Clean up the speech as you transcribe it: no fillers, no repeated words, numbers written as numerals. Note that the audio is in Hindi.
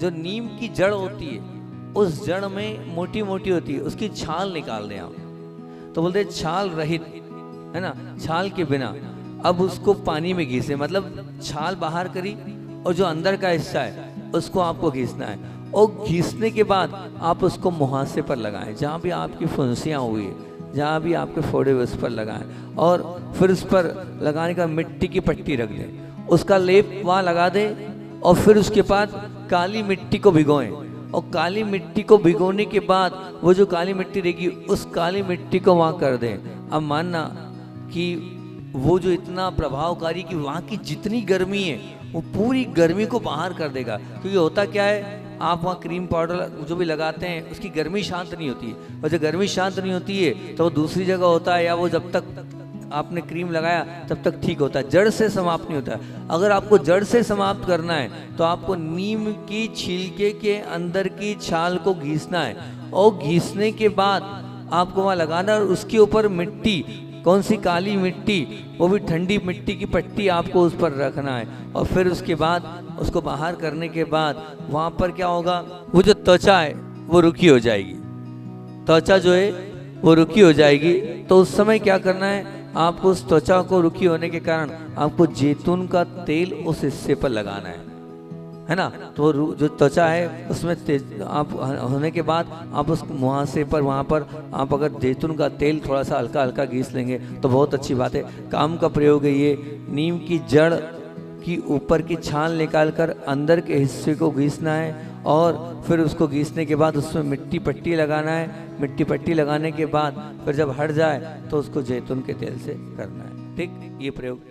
जो नीम की जड़ होती है, उस जड़ में मोटी मोटी होती है, उसकी छाल निकाल दें आप। तो बोलते छाल रहित, है ना, छाल के बिना। अब उसको पानी में घिसे, मतलब छाल बाहर करी और जो अंदर का हिस्सा है उसको आपको घिसना है। और घिसने के बाद आप उसको मुहासे पर लगाएं, जहाँ भी आपकी फुंसियाँ हुई है, जहाँ भी आपके फोड़े हुए, उस पर लगाएं। और फिर उस पर लगाने का मिट्टी की पट्टी रख दें, उसका लेप वहाँ लगा दें। और फिर उसके बाद काली मिट्टी को भिगोएं। और काली मिट्टी को भिगोने के बाद वो जो काली मिट्टी रहेगी, उस काली मिट्टी को वहाँ कर दें। अब मानना कि वो जो इतना प्रभावकारी कि वहाँ की जितनी गर्मी है वो पूरी गर्मी को बाहर कर देगा। क्योंकि होता क्या है, आप वहाँ क्रीम पाउडर जो भी लगाते हैं उसकी गर्मी शांत नहीं होती है, और जब गर्मी शांत नहीं होती है तो वो दूसरी जगह होता है, या वो जब तक आपने क्रीम लगाया तब तक ठीक होता है, जड़ से समाप्त नहीं होता है। अगर आपको जड़ से समाप्त करना है तो आपको नीम की छिलके के अंदर की छाल को घिसना है। और घिसने के बाद आपको वहाँ लगाना, और उसके ऊपर मिट्टी, कौन सी, काली मिट्टी, वो भी ठंडी मिट्टी की पट्टी आपको उस पर रखना है। और फिर उसके बाद उसको बाहर करने के बाद वहाँ पर क्या होगा, वो जो त्वचा है वो रुकी हो जाएगी, त्वचा जो है वो रुकी हो जाएगी। तो उस समय क्या करना है, आपको उस त्वचा को रुकी होने के कारण आपको जैतून का तेल उस हिस्से पर लगाना है ना। तो जो त्वचा है उसमें आप होने के बाद आप उस मुहासे पर, वहाँ पर आप अगर जैतून का तेल थोड़ा सा हल्का हल्का घिस लेंगे तो बहुत अच्छी बात है। काम का प्रयोग है ये। नीम की जड़ की ऊपर की छाल निकालकर अंदर के हिस्से को घिसना है, और फिर उसको घिसने के बाद उसमें मिट्टी पट्टी लगाना है। मिट्टी पट्टी लगाने के बाद फिर जब हट जाए तो उसको जैतून के तेल से करना है। ठीक, ये प्रयोग